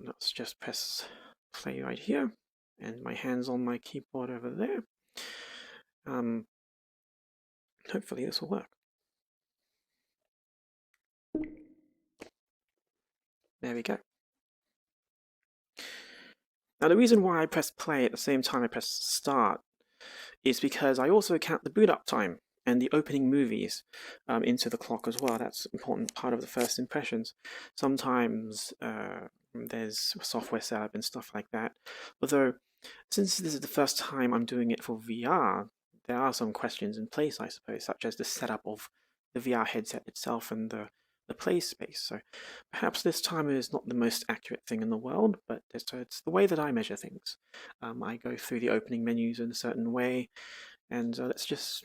Let's just press play right here, and my hand's on my keyboard over there. Hopefully this will work. There we go. Now the reason why I press play at the same time I press start is because I also count the boot up time and the opening movies into the clock as well. That's an important part of the first impressions. Sometimes there's software setup and stuff like that. Although, since this is the first time I'm doing it for VR, there are some questions in place, I suppose, such as the setup of the VR headset itself and the play space. So perhaps this timer is not the most accurate thing in the world, but it's the way that I measure things. I go through the opening menus in a certain way, and let's just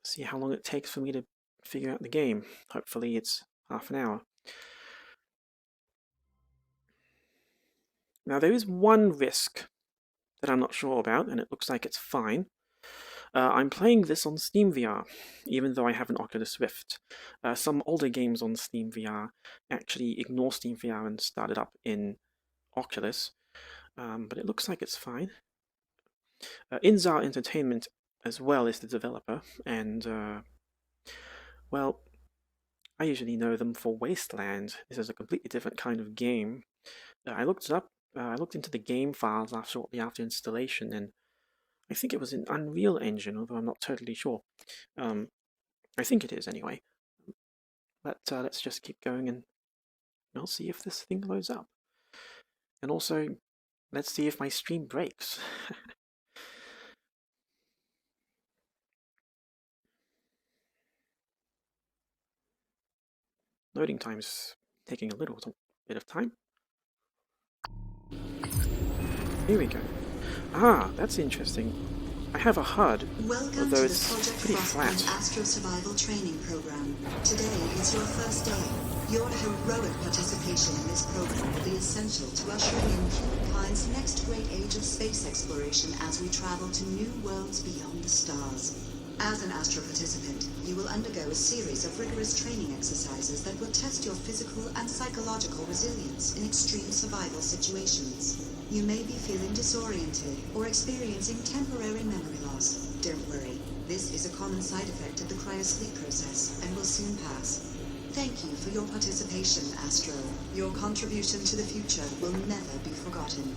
see how long it takes for me to figure out the game. Hopefully it's half an hour. Now there is one risk that I'm not sure about, and it looks like it's fine. I'm playing this on Steam VR, even though I have an Oculus Rift. Some older games on Steam VR actually ignore Steam VR and start it up in Oculus, but it looks like it's fine. Inzar Entertainment as well is the developer, and well, I usually know them for Wasteland. This is a completely different kind of game. I looked it up. I looked into the game files shortly after installation, and I think it was in Unreal Engine, although I'm not totally sure. I think it is anyway. But let's just keep going and I'll see if this thing loads up. And also, let's see if my stream breaks. Loading time's taking a little bit of time. Here we go. Ah, that's interesting. I have a HUD, although it's pretty flat. Astro Survival Training Program. Today is your first day. Your heroic participation in this program will be essential to ushering in humankind's next great age of space exploration as we travel to new worlds beyond the stars. As an Astro participant, you will undergo a series of rigorous training exercises that will test your physical and psychological resilience in extreme survival situations. You may be feeling disoriented or experiencing temporary memory loss. Don't worry, this is a common side effect of the cryosleep process and will soon pass. Thank you for your participation, Astro. Your contribution to the future will never be forgotten.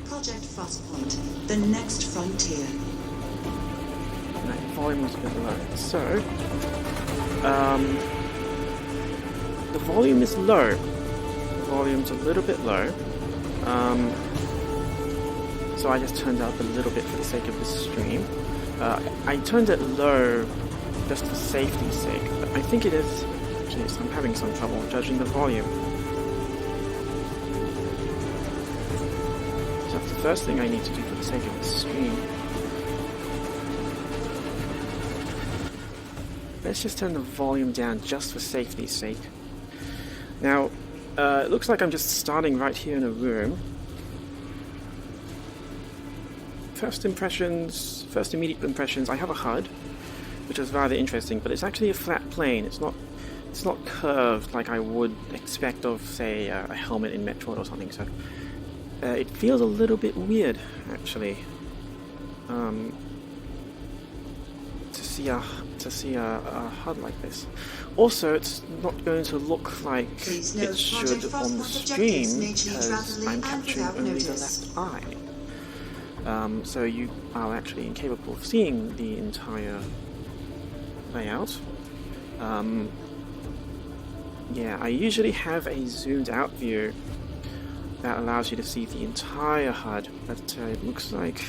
Project Frostpoint, the next frontier. Right, volume was a bit low. So, the volume is low. The volume's a little bit low. So I just turned it up a little bit for the sake of this stream. I turned it low just for safety's sake, but I think it is... Actually, I'm having some trouble judging the volume. So that's the first thing I need to do for the sake of this stream. Let's just turn the volume down just for safety's sake. Now, it looks like I'm just starting right here in a room. First immediate impressions, I have a HUD, which is rather interesting, but it's actually a flat plane. It's not curved like I would expect of, say, a helmet in Metroid or something, so it feels a little bit weird, actually, to see a HUD like this. Also, it's not going to look like it should on the stream, because I'm capturing only the left eye. So you are actually incapable of seeing the entire layout. Yeah, I usually have a zoomed out view that allows you to see the entire HUD, but it looks like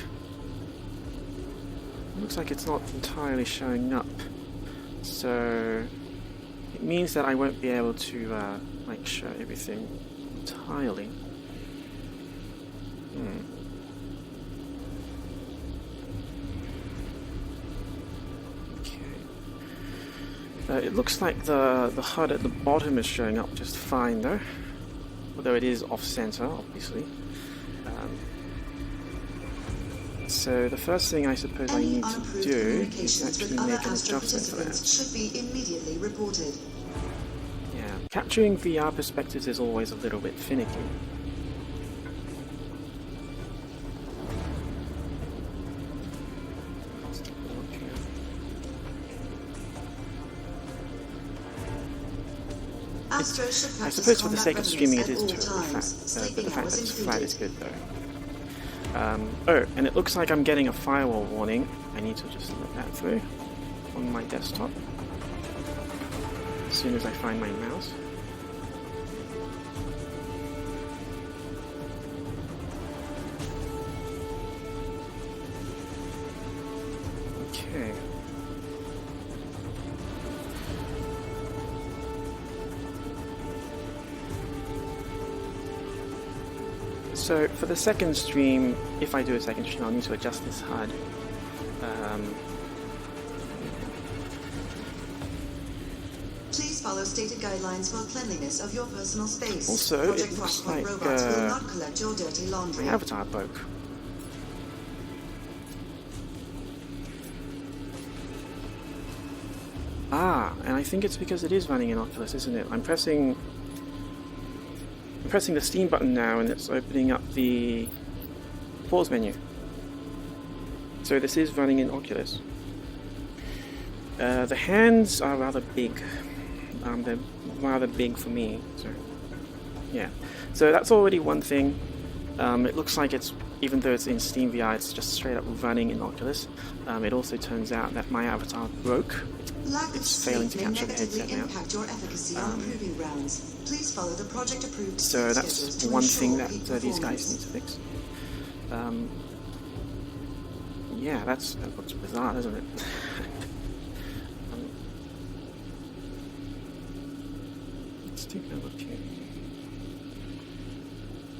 it's not entirely showing up. So it means that I won't be able to like show everything entirely. It looks like the HUD at the bottom is showing up just fine though, although it is off-center, obviously. So the first thing I suppose I need to do is actually make an adjustment for that. Should be immediately reported. Yeah, capturing VR perspectives is always a little bit finicky. Astros should I practice suppose for the combat sake of readiness streaming at it is all totally flat, times. but Sleeping the fact hours that it's flat is included. good though. Oh, and it looks like I'm getting a firewall warning. I need to just let that through on my desktop as soon as I find my mouse. Okay. So for the second stream, if I do a second stream, I'll need to adjust this HUD. Please follow stated guidelines for cleanliness of your personal space. Also, Project it looks Frostpoint like robots will not collect your dirty laundry. my avatar broke. Ah, and I think it's because it is running in Oculus, isn't it? I'm pressing the Steam button now, and it's opening up the pause menu. So this is running in Oculus. The hands are rather big. They're rather big for me. So yeah. So that's already one thing. It looks like it's, even though it's in Steam VR, it's just straight up running in Oculus. It also turns out that my avatar broke. It's failing to capture the headset now. So that's one thing that these guys need to fix. Yeah, that looks bizarre, doesn't it? Let's take a look here.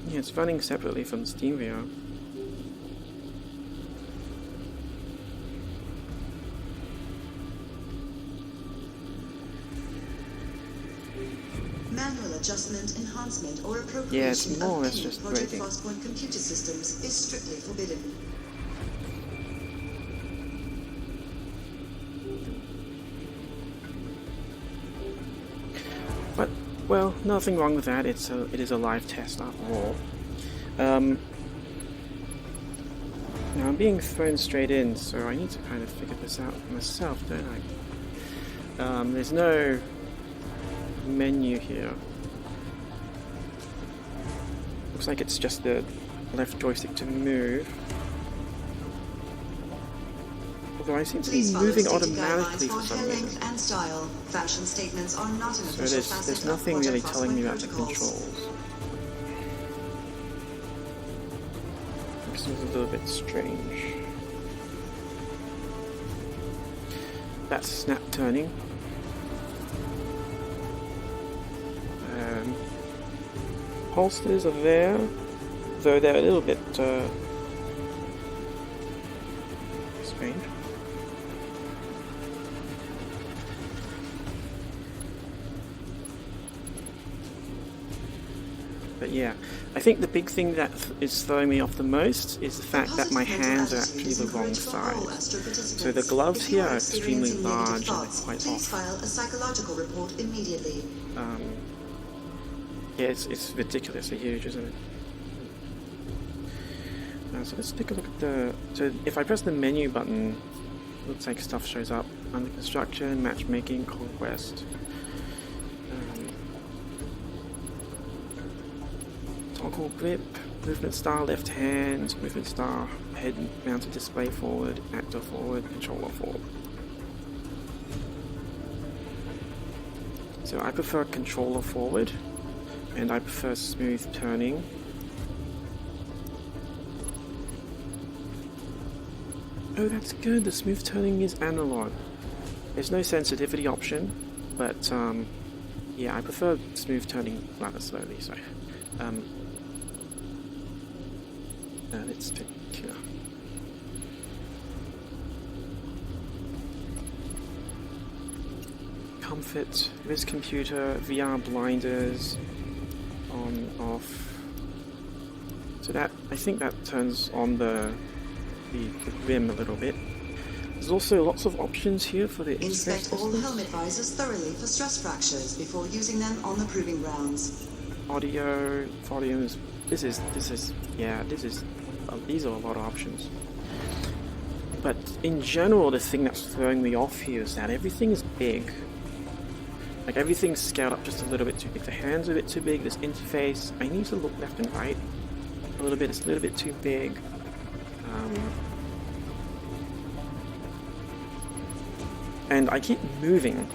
Yeah, it's running separately from Steam VR. Manual adjustment, enhancement, or appropriation Yeah, it's more or less of any just Project breaking. Frostpoint computer systems is strictly forbidden. But, well, nothing wrong with that. It is a live test after all. Now I'm being thrown straight in, so I need to kind of figure this out myself, don't I? There's no menu here. Looks like it's just the left joystick to move. Although I seem to be moving automatically for some reason. And style. Fashion statements are not an So official facet there's of nothing Project really telling me Frostpoint about the protocols. controls. This is a little bit strange. That's snap turning. Holsters are there, though they're a little bit strange. But yeah, I think the big thing that is throwing me off the most is the fact that my hands are actually the wrong size. So the gloves here are extremely large and they're quite off. File a psychological report immediately. Yeah, it's ridiculously huge, isn't it? So let's take a look at the... So if I press the menu button, looks like stuff shows up. Under construction, matchmaking, conquest. Toggle grip, movement star left hand, movement star head mounted display forward, actor forward, controller forward. So I prefer controller forward, and I prefer smooth turning. Oh, that's good, the smooth turning is analog. There's no sensitivity option, but yeah, I prefer smooth turning rather slowly, so let's take here. Comfort, wrist computer, VR blinders, on, off. So that, I think that turns on the rim a little bit. There's also lots of options here for the Inspect all helmet visors thoroughly for stress fractures before using them on the proving grounds. Audio, volumes. These are a lot of options. But in general, the thing that's throwing me off here is that everything is big. Like everything's scaled up just a little bit too big. The hands are a bit too big. This interface, I need to look left and right a little bit. It's a little bit too big. And I keep moving.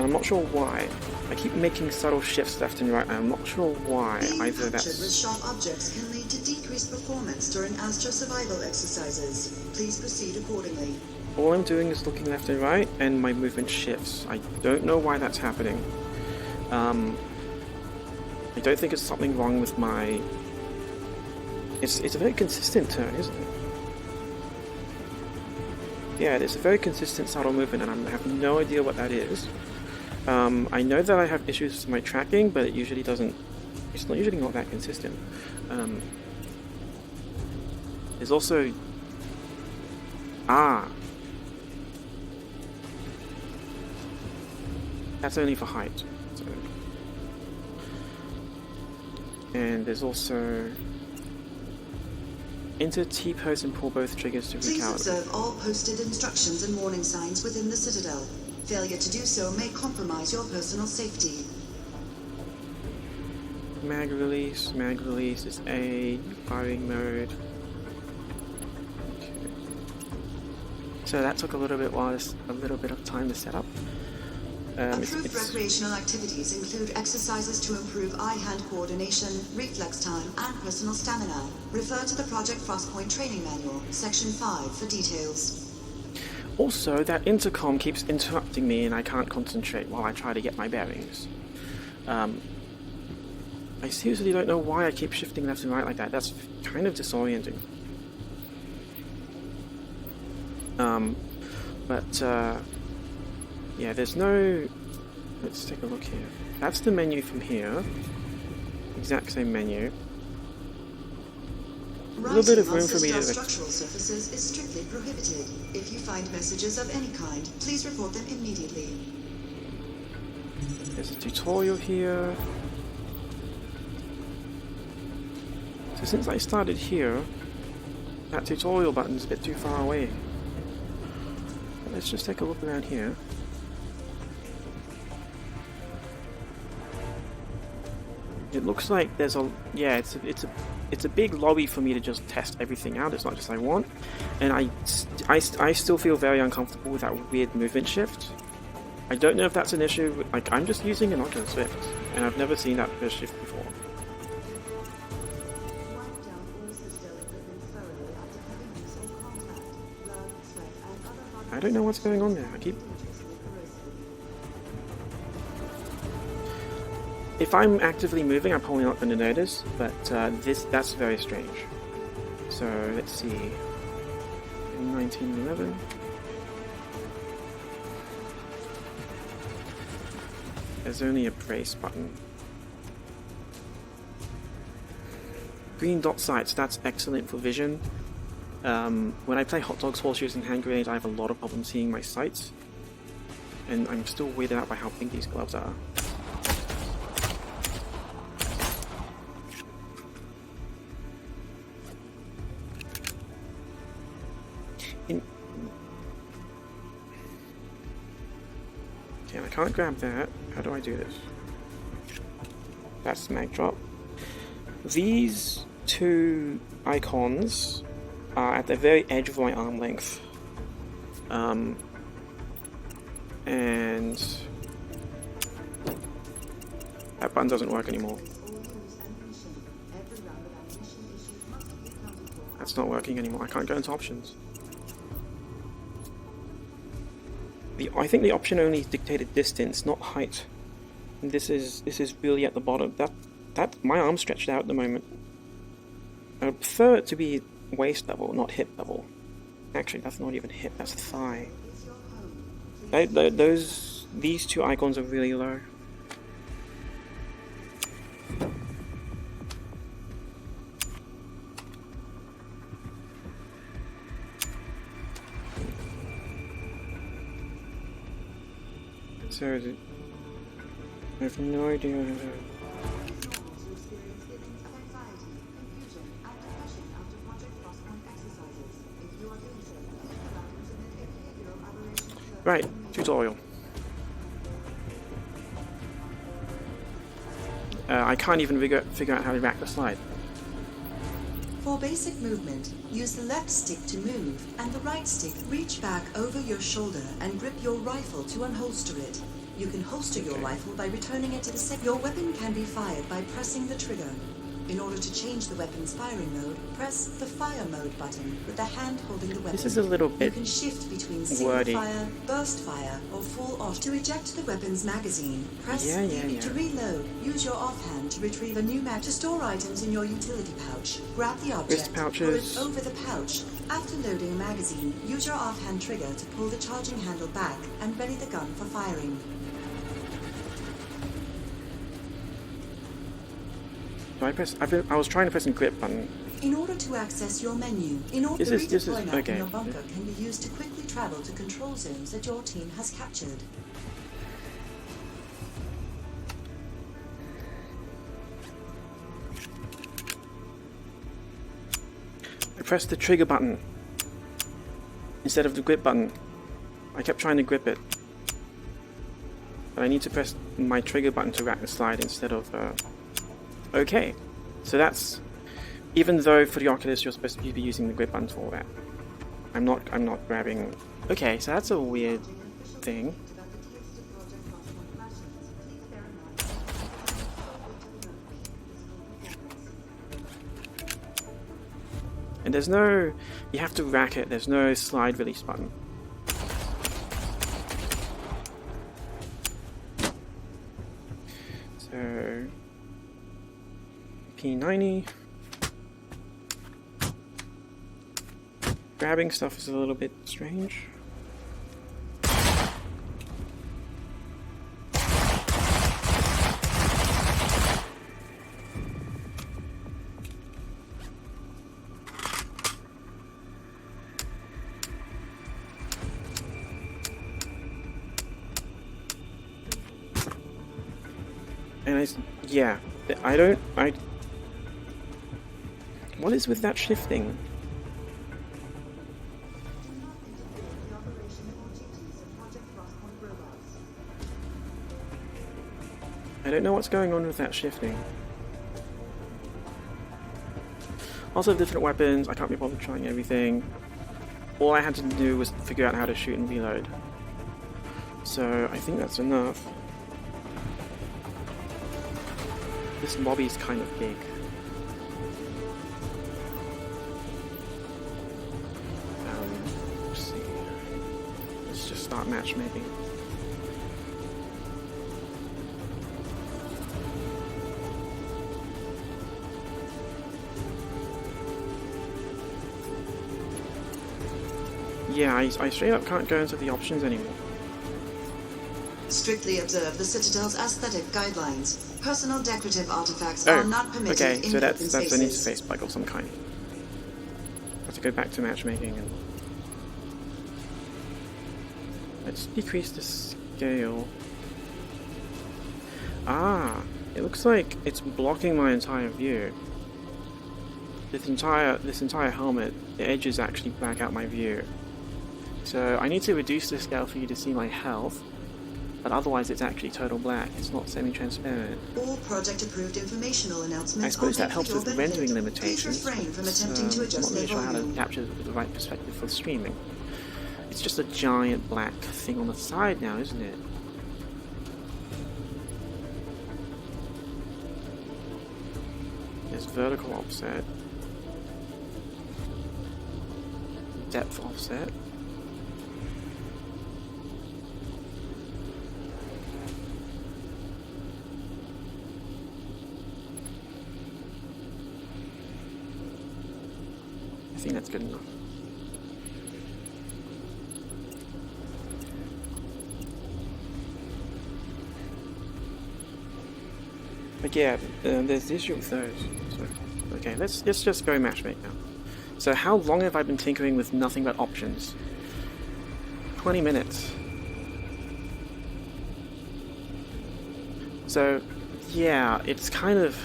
I'm not sure why. I keep making subtle shifts left and right, and I'm not sure why. Either that's... with sharp objects can lead to decreased performance during Astra survival exercises. Please proceed accordingly. All I'm doing is looking left and right, and my movement shifts. I don't know why that's happening. I don't think it's something wrong with my... It's a very consistent turn, isn't it? Yeah, it's a very consistent subtle movement, and I have no idea what that is. I know that I have issues with my tracking, but it usually doesn't... It's not usually not that consistent. There's also... That's only for height. So. And there's also... Enter T-pose and pull both triggers to recalibrate. Please observe all posted instructions and warning signs within the Citadel. Failure to do so may compromise your personal safety. Mag release is A, firing mode. Okay. So that took a little bit of time to set up. Approved recreational activities include exercises to improve eye-hand coordination, reflex time, and personal stamina. Refer to the Project Frostpoint training manual, Section 5 for details. Also, that intercom keeps interrupting me and I can't concentrate while I try to get my bearings. I seriously don't know why I keep shifting left and right like that. That's kind of disorienting. Yeah, there's no... Let's take a look here. That's the menu from here. Exact same menu. A little bit of room for me to... Structural surfaces is strictly prohibited. If you find messages of any kind, please report them immediately. There's a tutorial here. So since I started here, that tutorial button's a bit too far away. But let's just take a look around here. It looks like there's a... Yeah, it's a big lobby for me to just test everything out as much as I want. And I still feel very uncomfortable with that weird movement shift. I don't know if that's an issue. Like, I'm just using an Oculus Rift, and I've never seen that shift before. I don't know what's going on there. If I'm actively moving, I'm probably not going to notice, but that's very strange. So let's see. In 1911. There's only a brace button. Green dot sights, that's excellent for vision. When I play hot dogs, horseshoes, and hand grenades, I have a lot of problems seeing my sights. And I'm still weirded out by how big these gloves are. Okay, I can't grab that. How do I do this? That's mag drop. These two icons are at the very edge of my arm length. And that button doesn't work anymore. That's not working anymore. I can't go into options. I think the option only dictated distance, not height. And this is really at the bottom. That my arm's stretched out at the moment. I would prefer it to be waist level, not hip level. Actually, that's not even hip. That's thigh. These two icons are really low. So is it? I have no idea how to... Right, tutorial. I can't even figure out how to rack the slide. For basic movement, use the left stick to move, and the right stick reach back over your shoulder and grip your rifle to unholster it. You can holster your rifle by returning it to the stick. Your weapon can be fired by pressing the trigger. In order to change the weapon's firing mode, press the fire mode button with the hand holding the weapon. This is a little bit You can shift between single fire, burst fire, or full auto. To eject the weapon's magazine, press To reload, use your offhand to retrieve a new mag. To store items in your utility pouch, grab the object, pull it over the pouch. After loading a magazine, use your offhand trigger to pull the charging handle back and ready the gun for firing. Do I press? I was trying to press the grip button. In order to access your menu, the redeploy map in your bunker can be used to quickly travel to control zones that your team has captured. I pressed the trigger button instead of the grip button. I kept trying to grip it, but I need to press my trigger button to rack the slide instead of. Okay, so that's, even though for the Oculus you're supposed to be using the grip button for that. I'm not grabbing. Okay, so that's a weird thing. And there's no, you have to rack it, there's no slide release button. So P90. Grabbing stuff is a little bit strange. And what is with that shifting? I don't know what's going on with that shifting. Also different weapons, I can't be bothered trying everything. All I had to do was figure out how to shoot and reload. So I think that's enough. This lobby's kind of big. Let's see. Let's just start matchmaking. Yeah, I straight up can't go into the options anymore. Strictly observe the Citadel's aesthetic guidelines. Personal decorative artifacts are not permitted in open spaces. That's an interface bug of some kind. I have to go back to matchmaking and let's decrease the scale. Ah, it looks like it's blocking my entire view. This entire helmet, the edges actually black out my view. So I need to reduce the scale for you to see my health. But otherwise it's actually total black, it's not semi-transparent. All project-approved informational announcements. I suppose that helps with the rendering limitations. Please refrain from attempting to adjust I'm not really sure how to capture the right perspective for streaming. It's just a giant black thing on the side now, isn't it? There's vertical offset. Depth offset. I think that's good enough. But yeah, there's the issue with those. So, okay, let's just go matchmake now. So how long have I been tinkering with nothing but options? 20 minutes. So yeah, it's kind of...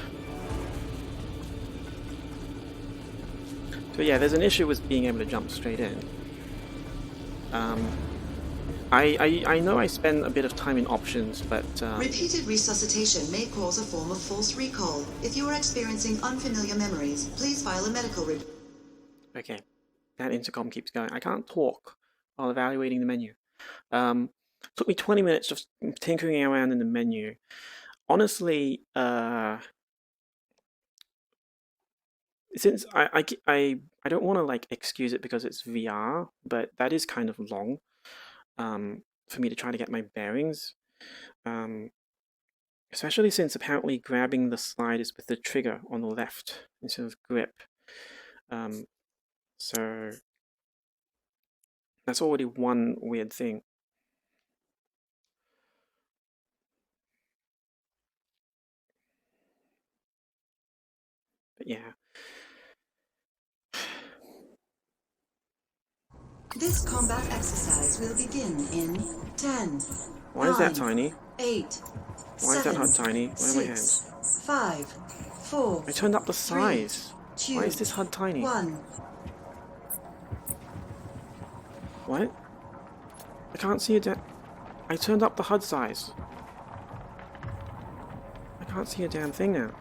So yeah, there's an issue with being able to jump straight in. I know I spend a bit of time in options, but Repeated resuscitation may cause a form of false recall. If you are experiencing unfamiliar memories, please file a medical report. okay, that intercom keeps going. I can't talk while evaluating the menu. Um, Took me 20 minutes just tinkering around in the menu. Honestly, since I don't want to like excuse it because it's VR, but that is kind of long for me to try to get my bearings. Um, Especially since apparently grabbing the slide is with the trigger on the left instead of grip. Um, so that's already one weird thing. But yeah. This combat exercise will begin in 10, Why is that 9, tiny? 8, Why is that 7, HUD tiny? Where are my hands? 6, 5, 4, I turned up the 3, size. Why 2, is this HUD tiny? 1. What? I can't see a I turned up the HUD size. I can't see a damn thing now.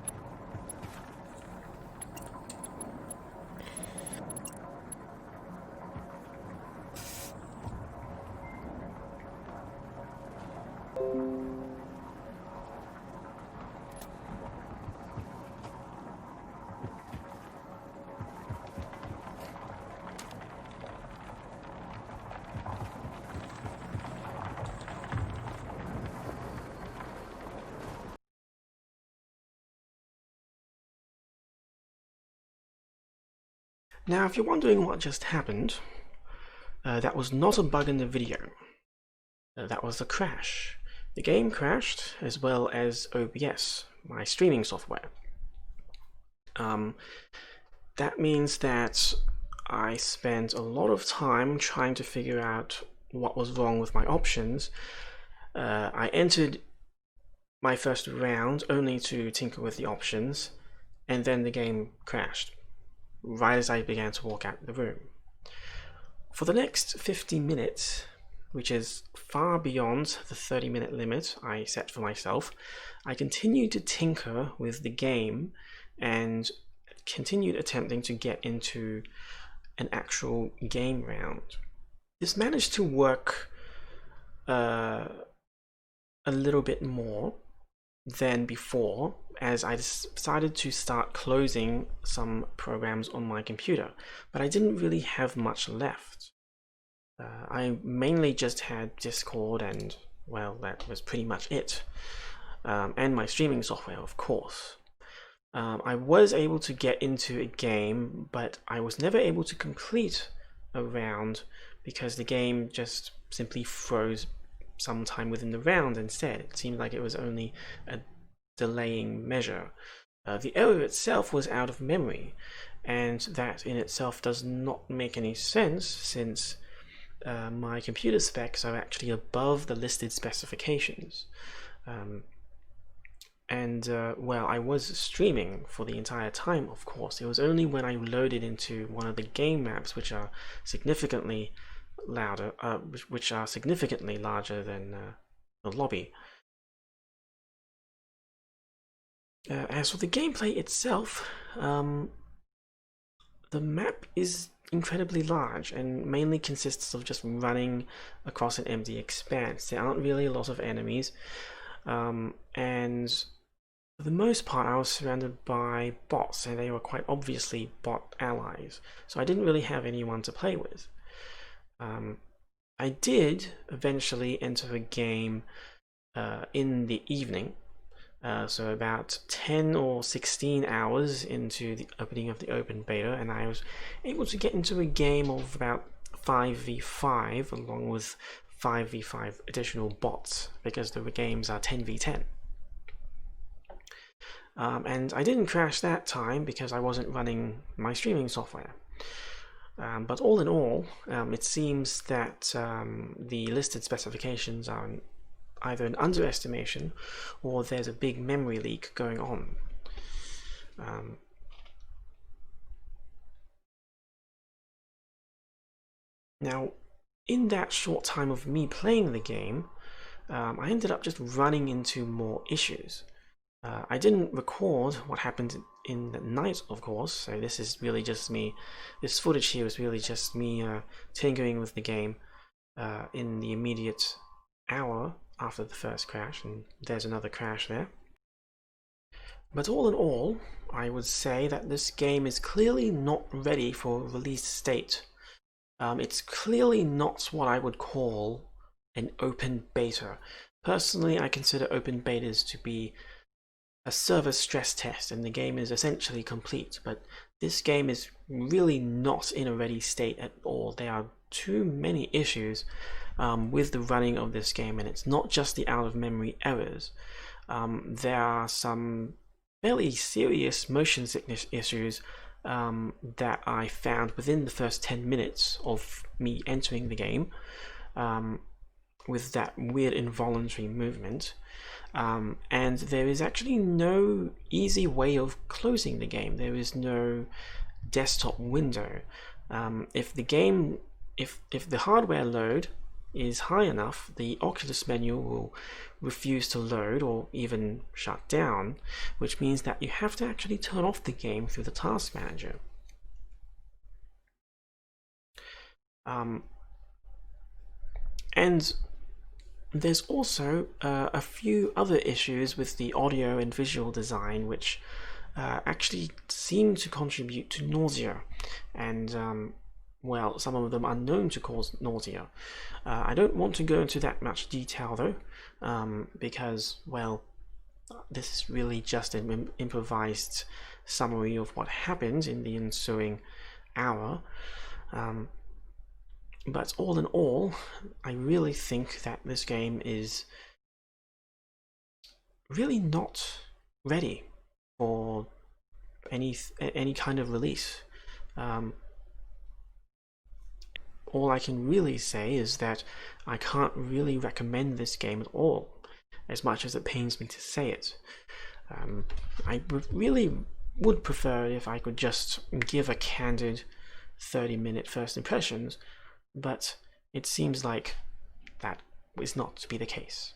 Now, if you're wondering what just happened, that was not a bug in the video. That was a crash. The game crashed, as well as OBS, my streaming software. That means that I spent a lot of time trying to figure out what was wrong with my options. I entered my first round only to tinker with the options, and then the game crashed, right as I began to walk out of the room. For the next 50 minutes, which is far beyond the 30-minute limit I set for myself, I continued to tinker with the game and continued attempting to get into an actual game round. This managed to work a little bit more than before, as I decided to start closing some programs on my computer, but I didn't really have much left. I mainly just had Discord and, well, that was pretty much it. And my streaming software, of course. I was able to get into a game, but I was never able to complete a round because the game just simply froze sometime within the round instead. It seemed like it was only a delaying measure. The error itself was out of memory, and that in itself does not make any sense since my computer specs are actually above the listed specifications. Well, I was streaming for the entire time, of course. It was only when I loaded into one of the game maps, which are significantly louder, which are significantly larger than the lobby. As for the gameplay itself, the map is incredibly large and mainly consists of just running across an empty expanse. There aren't really a lot of enemies, and for the most part I was surrounded by bots, and they were quite obviously bot allies, so I didn't really have anyone to play with. I did eventually enter a game in the evening, so about 10 or 16 hours into the opening of the open beta, and I was able to get into a game of about 5v5 along with 5v5 additional bots, because the games are 10v10. And I didn't crash that time because I wasn't running my streaming software. But all in all, it seems that the listed specifications are either an underestimation or there's a big memory leak going on. Now, in that short time of me playing the game, I ended up just running into more issues. I didn't record what happened in the night, of course, so this is really just me. This footage here is really just me tinkering with the game in the immediate hour after the first crash, and there's another crash there. But all in all, I would say that this game is clearly not ready for release state. It's clearly not what I would call an open beta. Personally, I consider open betas to be a server stress test, and the game is essentially complete, but this game is really not in a ready state at all. There are too many issues with the running of this game, and it's not just the out-of-memory errors. There are some fairly serious motion sickness issues that I found within the first 10 minutes of me entering the game, with that weird involuntary movement. And there is actually no easy way of closing the game. There is no desktop window. If the hardware load is high enough, the Oculus menu will refuse to load or even shut down, which means that you have to actually turn off the game through the task manager. And there's also a few other issues with the audio and visual design which actually seem to contribute to nausea, and well, some of them are known to cause nausea. I don't want to go into that much detail though, because, well, this is really just an improvised summary of what happened in the ensuing hour. But all in all, I really think that this game is really not ready for any kind of release. All I can really say is that I can't really recommend this game at all, as much as it pains me to say it. I really would prefer if I could just give a candid 30-minute first impressions, but it seems like that is not to be the case.